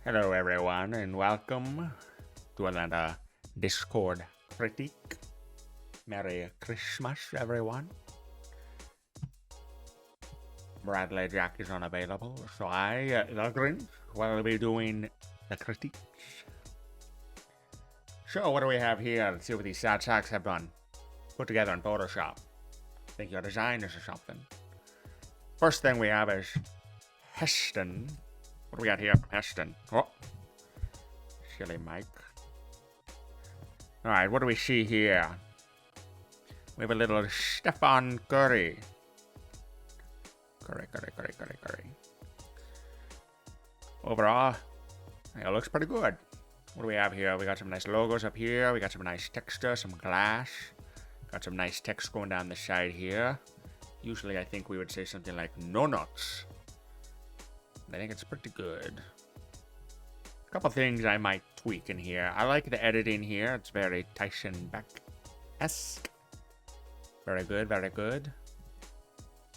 Hello everyone and welcome to another Discord critique. Merry Christmas everyone. Bradley Jack is unavailable, so I, the Grinch, will be doing the critiques. So what do we have here? Let's see what these sad sacks have done. Put together in Photoshop. I think your designers or something. First thing we have is Heston. What do we got here from Heston? Oh, silly Mike. Alright, what do we see here? We have a little Stefan Curry. Curry. Overall, it looks pretty good. What do we have here? We got some nice logos up here. We got some nice texture, some glass. Got some nice text going down the side here. Usually I think we would say something like no nuts. I think it's pretty good. A couple things I might tweak in here. I like the editing here. It's very Tyson Beck-esque. Very good, very good.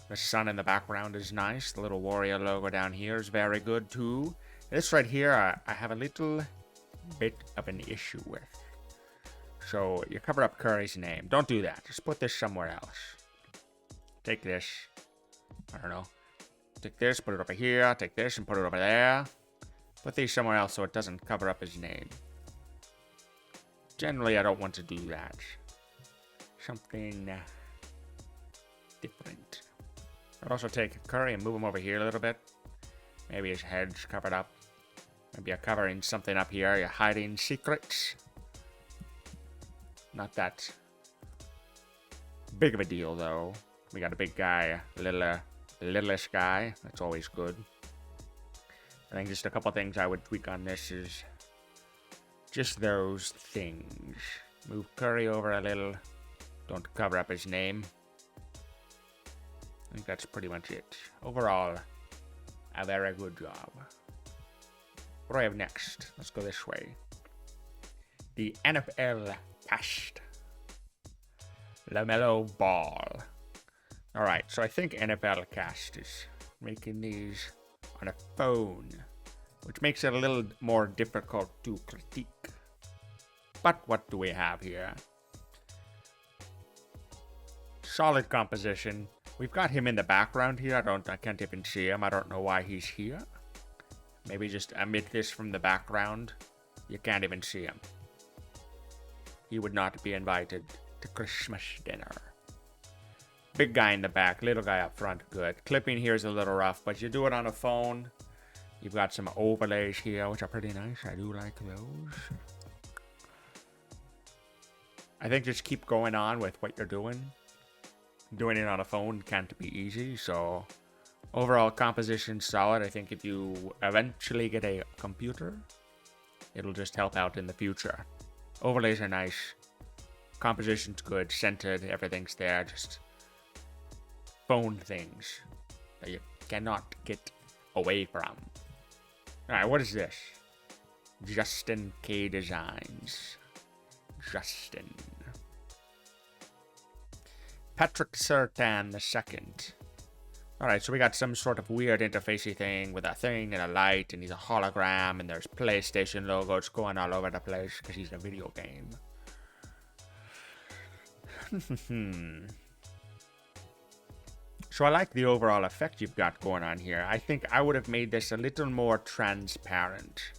The sun in the background is nice. The little warrior logo down here is very good too. This right here, I have a little bit of an issue with. So you cover up Curry's name. Don't do that. Just put this somewhere else. Take this. I don't know. Take this, put it over here. Take this and put it over there. Put these somewhere else so it doesn't cover up his name. Generally, I don't want to do that. Something different. I'd also take Curry and move him over here a little bit. Maybe his head's covered up. Maybe you're covering something up here. You're hiding secrets. Not that big of a deal, though. We got a big guy, littlest guy. That's always good. I think just a couple things I would tweak on this is just those things. Move Curry over a little. Don't cover up his name. I think that's pretty much it. Overall, a very good job. What do I have next? Let's go this way. The NFL cast. LaMelo Ball. Alright, so I think NFL Cast is making these on a phone, which makes it a little more difficult to critique. But what do we have here? Solid composition. We've got him in the background here. I can't even see him. I don't know why he's here. Maybe just omit this from the background. You can't even see him. He would not be invited to Christmas dinner. Big guy in the back, little guy up front, good. Clipping here is a little rough, but you do it on a phone. You've got some overlays here, which are pretty nice. I do like those. I think just keep going on with what you're doing. Doing it on a phone can't be easy, so overall composition solid. I think if you eventually get a computer, it'll just help out in the future. Overlays are nice. Composition's good, centered, everything's there, just phone things that you cannot get away from. Alright, what is this? Justin K Designs. Justin. Patrick Sertan II. Alright, so we got some sort of weird interfacey thing with a thing and a light, and he's a hologram, and there's PlayStation logos going all over the place because he's a video game. So I like the overall effect you've got going on here. I think I would have made this a little more transparent.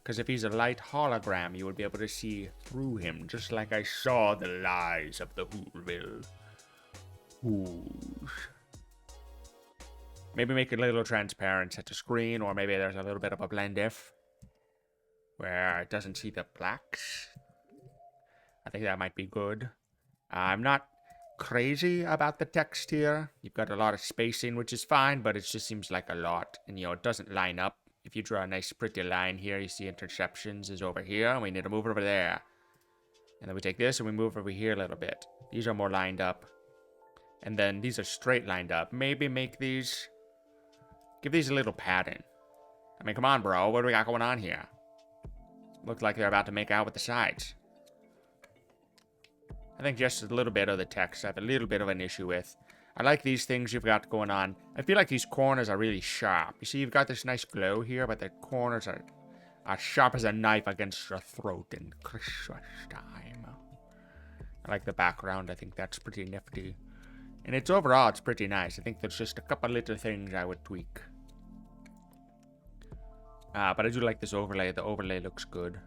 Because if he's a light hologram, you would be able to see through him, just like I saw the lies of the Whoville. Ooh. Maybe make it a little transparent at the screen, or maybe there's a little bit of a blend if, where it doesn't see the blacks. I think that might be good. I'm not crazy about the text here. You've got a lot of spacing, which is fine, but it just seems like a lot, and it doesn't line up. If you draw a nice pretty line here, you see interceptions is over here, and we need to move it over there. And then we take this and we move over here a little bit. These are more lined up. And then these are straight lined up. Maybe make these, give these a little padding. I mean, come on, bro. What do we got going on here? Looks like they're about to make out with the sides. I think just a little bit of the text I have a little bit of an issue with. I like these things you've got going on. I feel like these corners are really sharp. You see, you've got this nice glow here, but the corners are As sharp as a knife against your throat in Christmas time. I like the background. I think that's pretty nifty. And overall, it's pretty nice. I think there's just a couple little things I would tweak. But I do like this overlay. The overlay looks good.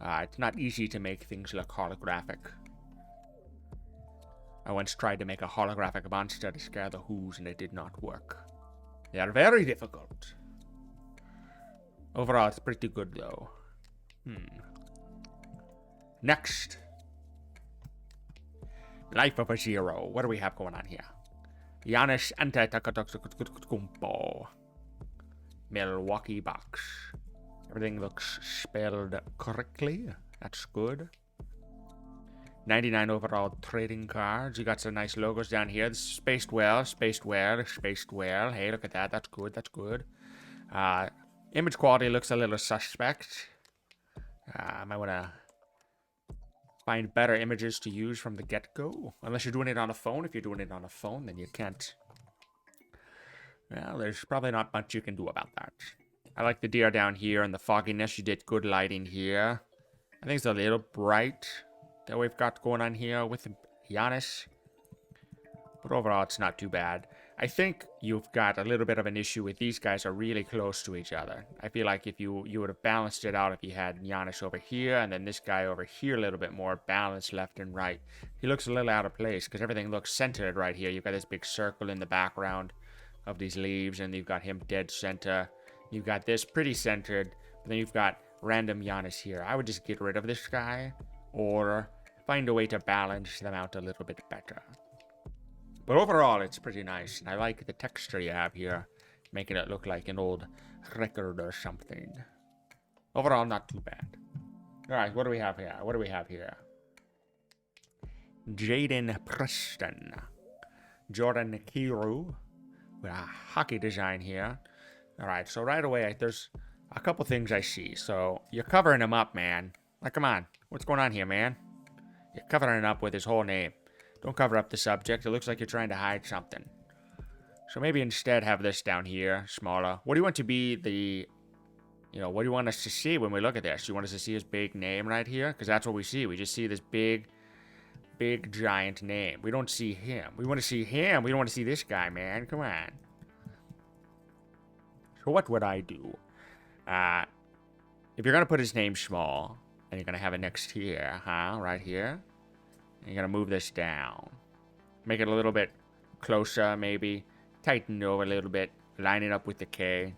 It's not easy to make things look holographic. I once tried to make a holographic monster to scare the Who's and it did not work. They are very difficult. Overall, it's pretty good though. Next. Life of a Zero. What do we have going on here? Giannis Antetokounmpo. Milwaukee Bucks. Everything looks spelled correctly. That's good. 99 overall trading cards. You got some nice logos down here. This is spaced well, spaced well, spaced well. Hey, look at that. That's good. That's good. Image quality looks a little suspect. I might want to find better images to use from the get-go. Unless you're doing it on a phone. If you're doing it on a phone, then you can't. Well, there's probably not much you can do about that. I like the deer down here and the fogginess. You did good lighting here. I think it's a little bright that we've got going on here with Giannis. But overall, it's not too bad. I think you've got a little bit of an issue with these guys are really close to each other. I feel like if you would have balanced it out if you had Giannis over here and then this guy over here a little bit more balanced left and right. He looks a little out of place because everything looks centered right here. You've got this big circle in the background of these leaves and you've got him dead center. You've got this pretty centered, but then you've got random Giannis here. I would just get rid of this guy or find a way to balance them out a little bit better. But overall, it's pretty nice, and I like the texture you have here, making it look like an old record or something. Overall, not too bad. Alright, what do we have here? What do we have here? Jaden Preston. Jordan Kiru. With a hockey design here. Alright, so right away, there's a couple things I see. So, you're covering him up, man. Like, come on. What's going on here, man? You're covering it up with his whole name. Don't cover up the subject. It looks like you're trying to hide something. So maybe instead have this down here, smaller. What do you want to be the... what do you want us to see when we look at this? You want us to see his big name right here? Because that's what we see. We just see this big, giant name. We don't see him. We want to see him. We don't want to see this guy, man. Come on. So what would I do? If you're going to put his name small, and you're going to have it next here, huh? Right here. You're going to move this down. Make it a little bit closer, maybe. Tighten it over a little bit. Line it up with the K.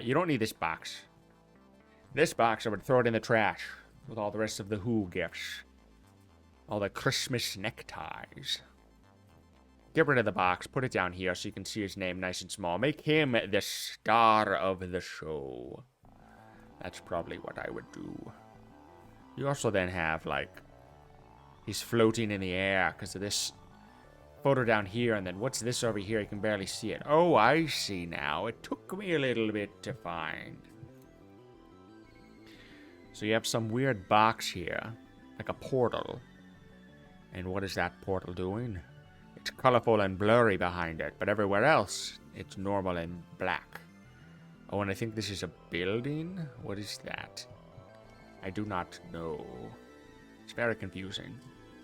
You don't need this box. This box, I would throw it in the trash with all the rest of the Who gifts. All the Christmas neckties. Get rid of the box. Put it down here so you can see his name nice and small. Make him the star of the show. That's probably what I would do. You also then have, like... He's floating in the air because of this photo down here. And then what's this over here? You can barely see it. Oh, I see now. It took me a little bit to find. So you have some weird box here. Like a portal. And what is that portal doing? It's colorful and blurry behind it. But everywhere else, it's normal and black. Oh, and I think this is a building? What is that? I do not know. It's very confusing.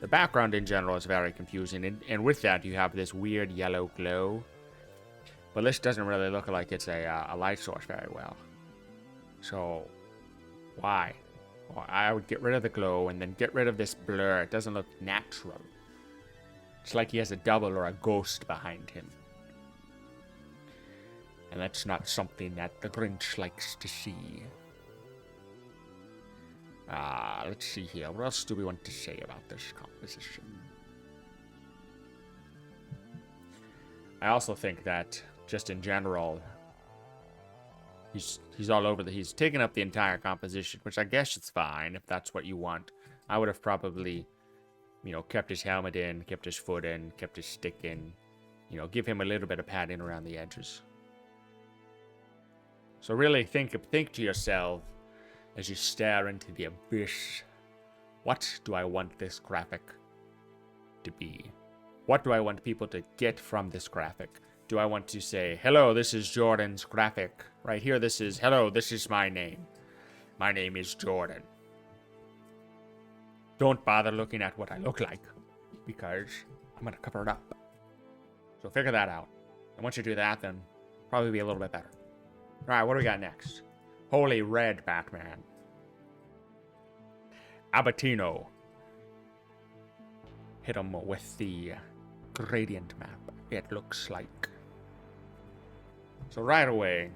The background in general is very confusing, and with that you have this weird yellow glow. But this doesn't really look like it's a light source very well. So, why? Well, I would get rid of the glow and then get rid of this blur. It doesn't look natural. It's like he has a double or a ghost behind him. And that's not something that the Grinch likes to see. Let's see here. What else do we want to say about this composition? I also think that, just in general, he's all over he's taken up the entire composition, which I guess it's fine if that's what you want. I would have probably, kept his helmet in, kept his foot in, kept his stick in, give him a little bit of padding around the edges. So really think to yourself, as you stare into the abyss, what do I want this graphic to be? What do I want people to get from this graphic? Do I want to say, hello, this is Jordan's graphic? Right here, this is, hello, this is my name. My name is Jordan. Don't bother looking at what I look like, because I'm going to cover it up. So figure that out. And once you do that, then probably be a little bit better. All right, what do we got next? Holy Red Batman. Abatino. Hit him with the gradient map, it looks like. So right away,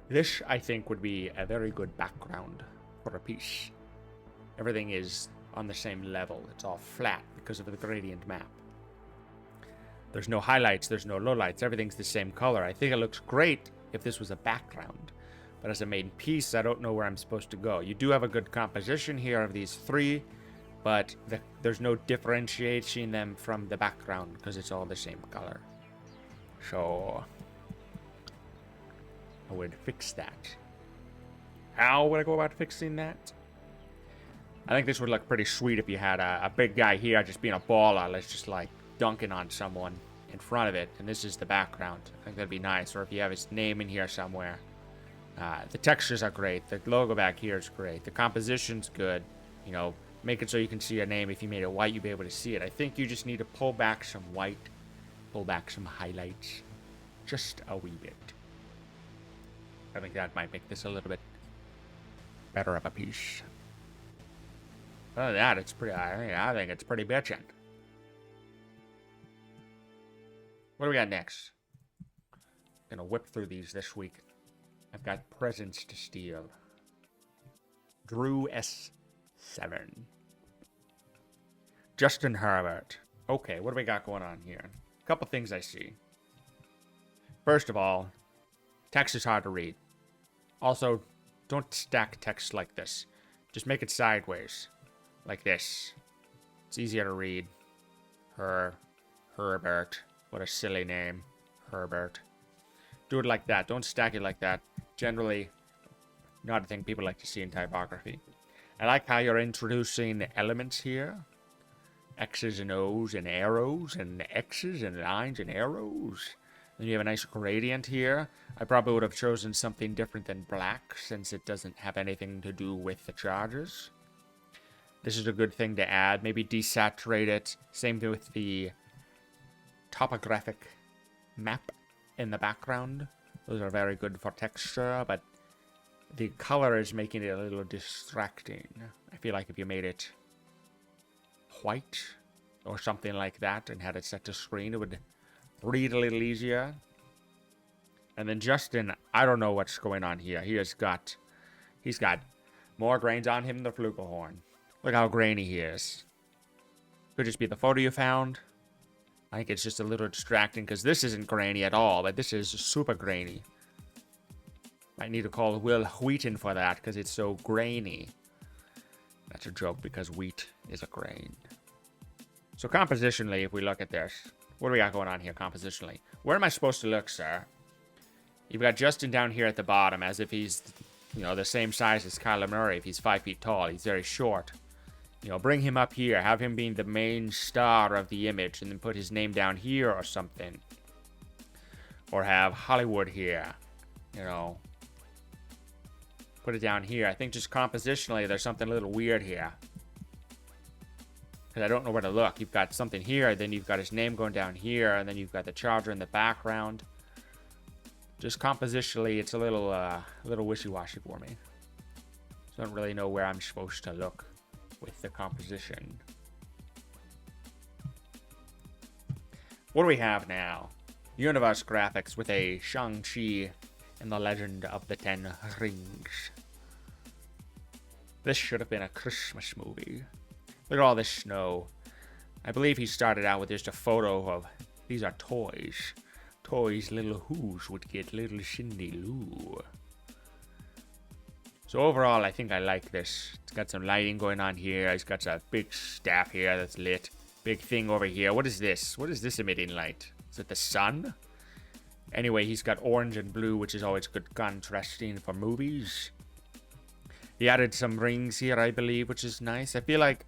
this, I think, would be a very good background for a piece. Everything is on the same level. It's all flat because of the gradient map. There's no highlights, there's no lowlights. Everything's the same color. I think it looks great if this was a background. But as a main piece, I don't know where I'm supposed to go. You do have a good composition here of these three, but there's no differentiating them from the background because it's all the same color. So I would fix that. How would I go about fixing that? I think this would look pretty sweet if you had a big guy here just being a baller. Let's just like dunking on someone in front of it, and this is the background. I think that'd be nice. Or if you have his name in here somewhere. The textures are great. The logo back here is great. The composition's good. You know, make it so you can see a name. If you made it white, you'd be able to see it. I think you just need to pull back some white, pull back some highlights, just a wee bit. I think that might make this a little bit better of a piece. Other than that, it's pretty. I think it's pretty bitchin'. What do we got next? Gonna whip through these this week. I've got Presents to Steal. Drew S7. Justin Herbert. Okay, what do we got going on here? A couple things I see. First of all, text is hard to read. Also, don't stack text like this. Just make it sideways. Like this. It's easier to read. Herbert. What a silly name. Herbert. Do it like that. Don't stack it like that. Generally, not a thing people like to see in typography. I like how you're introducing the elements here. X's and O's and arrows and X's and lines and arrows. Then you have a nice gradient here. I probably would have chosen something different than black since it doesn't have anything to do with the charges. This is a good thing to add. Maybe desaturate it. Same thing with the topographic map in the background. Those are very good for texture, but the color is making it a little distracting. I feel like if you made it white or something like that and had it set to screen, it would read a little easier. And then Justin, I don't know what's going on here. He's got more grains on him than the flugelhorn. Look how grainy he is. Could just be the photo you found. I think it's just a little distracting because this isn't grainy at all, but this is super grainy. Might need to call Will Wheaton for that because it's so grainy. That's a joke because wheat is a grain. So compositionally, if we look at this, what do we got going on here compositionally? Where am I supposed to look, sir? You've got Justin down here at the bottom as if he's, you know, the same size as Kyler Murray. If he's 5 feet tall, he's very short. You know, bring him up here. Have him being the main star of the image and then put his name down here or something. Or have Hollywood here. You know. Put it down here. I think just compositionally there's something a little weird here. Because I don't know where to look. You've got something here, then you've got his name going down here, and then you've got the charger in the background. Just compositionally, it's a little wishy-washy for me. So I don't really know where I'm supposed to look with the composition. What do we have now? Universe graphics with a Shang-Chi and the Legend of the Ten Rings. This should have been a Christmas movie. Look at all this snow. I believe he started out with just a photo of, these are toys. Toys little whoos would get little Cindy Lou. So overall, I think I like this. It's got some lighting going on here. It's got a big staff here that's lit. Big thing over here. What is this? What is this emitting light? Is it the sun? Anyway, he's got orange and blue, which is always good contrasting for movies. He added some rings here, I believe, which is nice. I feel like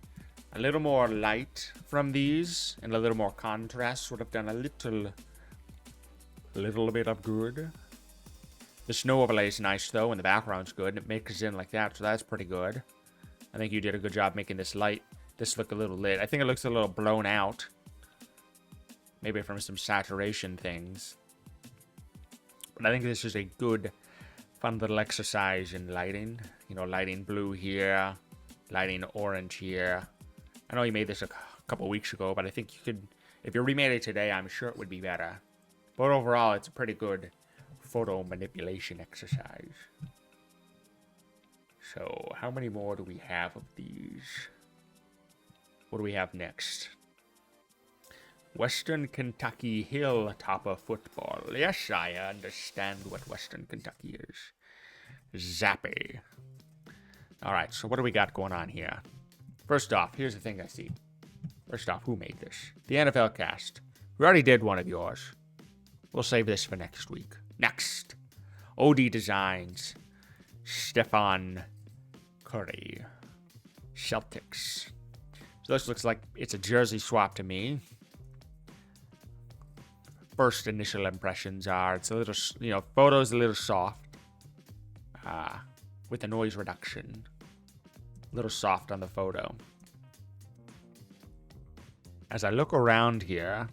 A little more light from these and a little more contrast would have done a little bit of good. The snow overlay is nice though, and the background's good. It mixes in like that, so that's pretty good. I think you did a good job making this look a little lit. I think it looks a little blown out. Maybe from some saturation things. But I think this is a good, fun little exercise in lighting. You know, lighting blue here, lighting orange here. I know you made this a couple weeks ago, but I think you could, if you remade it today, I'm sure it would be better. But overall, it's a pretty good photo manipulation exercise. So, how many more do we have of these? What do we have next? Western Kentucky Hilltopper Football. Yes, I understand what Western Kentucky is. Zappy. Alright, so what do we got going on here? First off, here's the thing I see. First off, who made this? The NFL cast. We already did one of yours. We'll save this for next week. Next. OD Designs. Stefan Curry. Celtics. So this looks like it's a jersey swap to me. First initial impressions are it's a little, photo's a little soft. With the noise reduction. A little soft on the photo. As I look around here,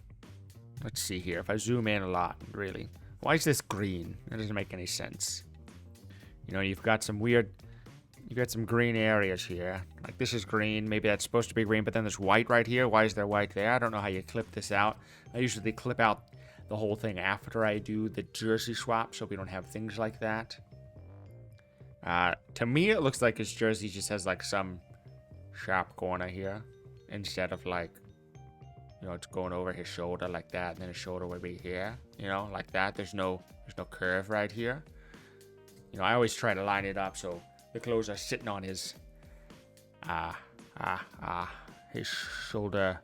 let's see here. If I zoom in a lot, really. Why is this green? That doesn't make any sense. You know, you've got some green areas here. Like this is green. Maybe that's supposed to be green, but then there's white right here. Why is there white there? I don't know how you clip this out. I usually clip out the whole thing after I do the jersey swap, so we don't have things like that. To me, it looks like his jersey just has like some sharp corner here, instead of like, it's going over his shoulder like that, and then his shoulder would be here, like that. There's no curve right here. I always try to line it up so the clothes are sitting on his his shoulder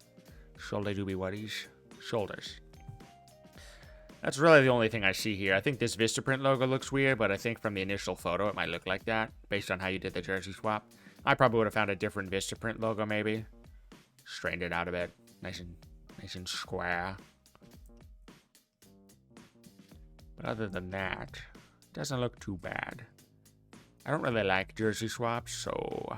doobie wuddies shoulders. That's really the only thing I see here. I think this Vistaprint logo looks weird, but I think from the initial photo it might look like that, based on how you did the jersey swap. I probably would have found a different Vistaprint logo, maybe. Straightened it out a bit. Nice and square. But other than that, it doesn't look too bad. I don't really like jersey swaps, so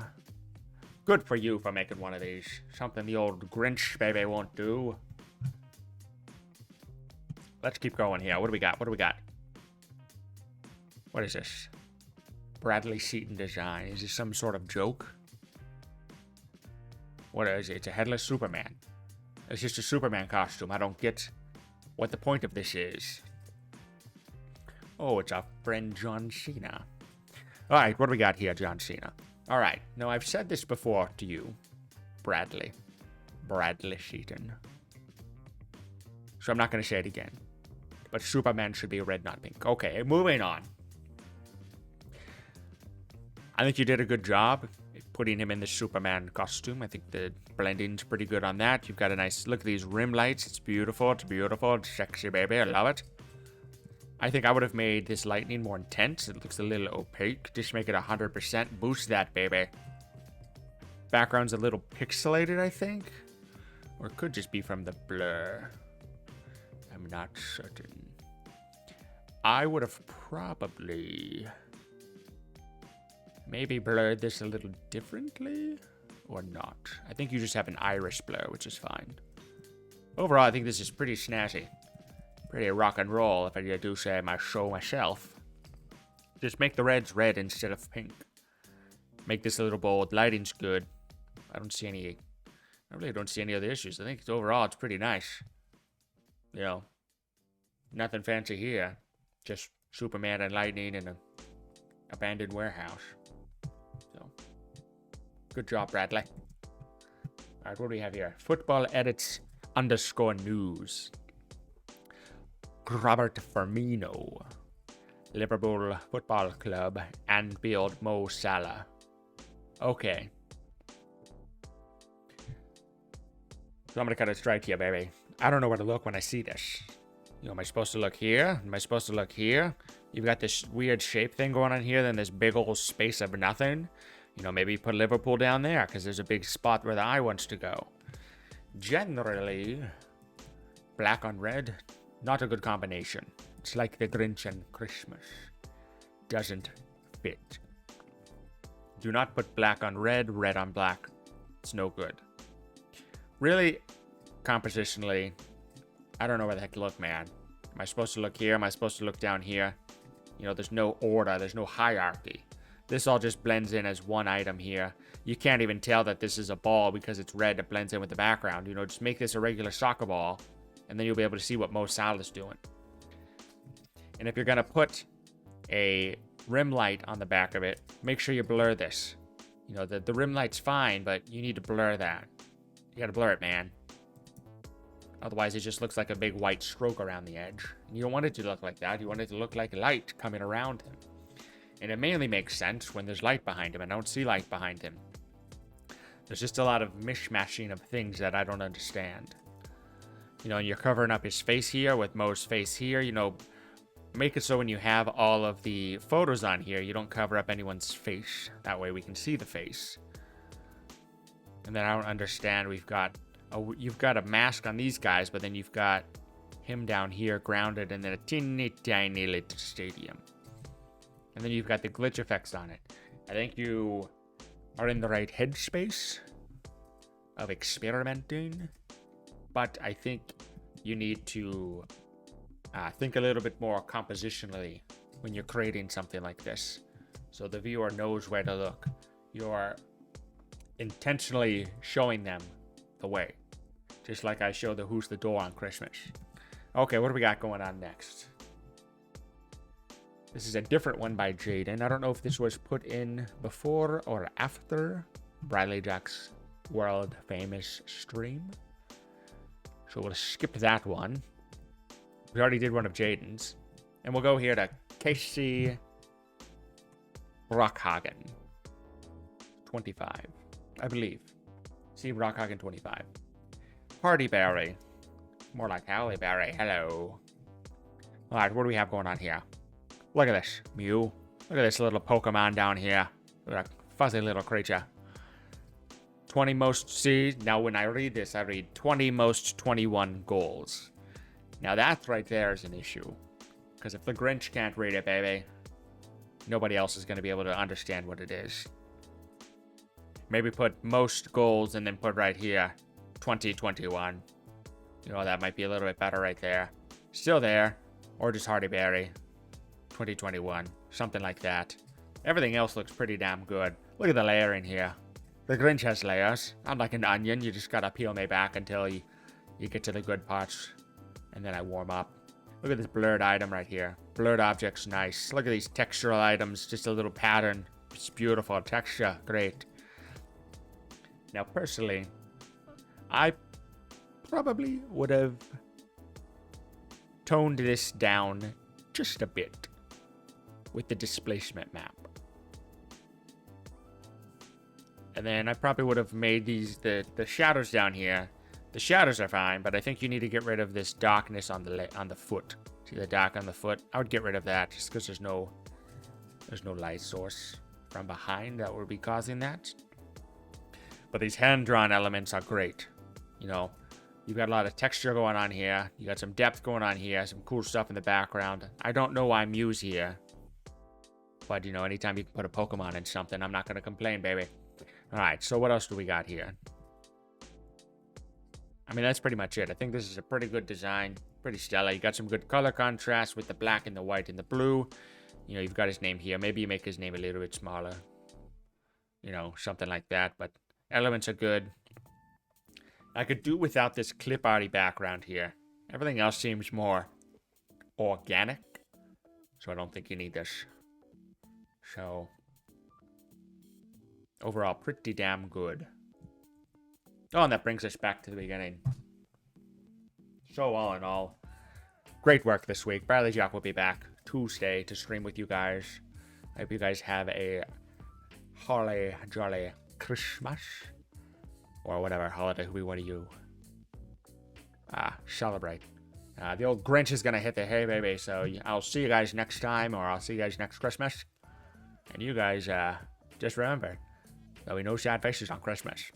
good for you for making one of these. Something the old Grinch baby won't do. Let's keep going here. What do we got? What is this? Bradley Seaton design. Is this some sort of joke? What is it? It's a Headless Superman. It's just a Superman costume. I don't get what the point of this is. Oh, it's our friend John Cena. Alright, what do we got here, John Cena? Alright, now I've said this before to you, Bradley Seaton. So I'm not going to say it again. But Superman should be red, not pink. Okay, moving on. I think you did a good job putting him in the Superman costume. I think the blending's pretty good on that. You've got a nice look at these rim lights. It's beautiful. It's sexy, baby. I love it. I think I would have made this lightning more intense. It looks a little opaque. Just make it 100%. Boost that, baby. Background's a little pixelated, I think. Or it could just be from the blur. I'm not certain. I would have probably maybe blurred this a little differently or not. I think you just have an iris blur, which is fine. Overall, I think this is pretty snazzy. Pretty rock and roll, if I do say so myself. Just make the reds red instead of pink. Make this a little bold. Lighting's good. I really don't see any other issues. I think overall it's pretty nice. Nothing fancy here. Just Superman and lightning in an abandoned warehouse. So, good job, Bradley. Alright, what do we have here? Football Edits _news. Robert Firmino. Liverpool Football Club and build Mo Salah. Okay. So I'm going to cut it straight here, baby. I don't know where to look when I see this. Am I supposed to look here? Am I supposed to look here? You've got this weird shape thing going on here, then this big old space of nothing. You know, maybe put Liverpool down there because there's a big spot where the eye wants to go. Generally, black on red, not a good combination. It's like the Grinch and Christmas. Doesn't fit. Do not put black on red, red on black. It's no good. Really, compositionally, I don't know where the heck to look, man. Am I supposed to look here? Am I supposed to look down here? You know, there's no order. There's no hierarchy. This all just blends in as one item here. You can't even tell that this is a ball because it's red. It blends in with the background. You know, just make this a regular soccer ball, and then you'll be able to see what Mo Salah's doing. And if you're going to put a rim light on the back of it, make sure you blur this. You know, the rim light's fine, but you need to blur that. You got to blur it, man. Otherwise, it just looks like a big white stroke around the edge. And you don't want it to look like that. You want it to look like light coming around him. And it mainly makes sense when there's light behind him. I don't see light behind him. There's just a lot of mishmashing of things that I don't understand. You know, and you're covering up his face here with Mo's face here. You know, make it so when you have all of the photos on here, you don't cover up anyone's face. That way we can see the face. And then I don't understand. You've got a mask on these guys, but then you've got him down here grounded and then a teeny tiny little stadium. And then you've got the glitch effects on it. I think you are in the right headspace of experimenting, but I think you need to think a little bit more compositionally when you're creating something like this, so the viewer knows where to look. You're intentionally showing them the way, just like I show the Who's the Door on Christmas. Okay, what do we got going on next? This is a different one by Jaden. I don't know if this was put in before or after Bradley Jack's world famous stream, so we'll skip that one. We already did one of Jaden's, and we'll go here to Casey Brockhagen, 25, I believe. See Brockhagen 25. Hardy Berry, more like Halle Berry. Hello. All right, what do we have going on here? Look at this, Mew. Look at this little Pokemon down here. Look at that fuzzy little creature. 20 most, see, now when I read this, I read 20 most 21 goals. Now that right there is an issue. Because if the Grinch can't read it, baby, nobody else is going to be able to understand what it is. Maybe put most goals and then put right here, 2021. You know, that might be a little bit better right there. Still there. Or just Hardy Berry. 2021, something like that. Everything else looks pretty damn good. Look at the layering here. The Grinch has layers. I'm like an onion. You just gotta peel me back until you get to the good parts. And then I warm up. Look at this blurred item right here. Blurred object's nice. Look at these textural items. Just a little pattern. It's beautiful. Texture, great. Now, personally, I probably would have toned this down just a bit with the displacement map. And then I probably would have made these, the shadows down here. The shadows are fine, but I think you need to get rid of this darkness on the foot. See the dark on the foot? I would get rid of that just because there's no light source from behind that would be causing that. But these hand-drawn elements are great. You know, you've got a lot of texture going on here. You got some depth going on here. Some cool stuff in the background. I don't know why Mew's here. But, you know, anytime you can put a Pokemon in something, I'm not going to complain, baby. Alright, so what else do we got here? I mean, that's pretty much it. I think this is a pretty good design. Pretty stellar. You got some good color contrast with the black and the white and the blue. You know, you've got his name here. Maybe you make his name a little bit smaller. You know, something like that. But elements are good. I could do without this clip arty background here. Everything else seems more organic. So I don't think you need this. So, overall, pretty damn good. Oh, and that brings us back to the beginning. So, all in all, great work this week. Bradley Jack will be back Tuesday to stream with you guys. I hope you guys have a holly jolly Christmas. Or whatever holiday we want to celebrate. The old Grinch is going to hit the hay, baby. So, I'll see you guys next time, or I'll see you guys next Christmas. And you guys, just remember, There'll be no sad faces on Christmas.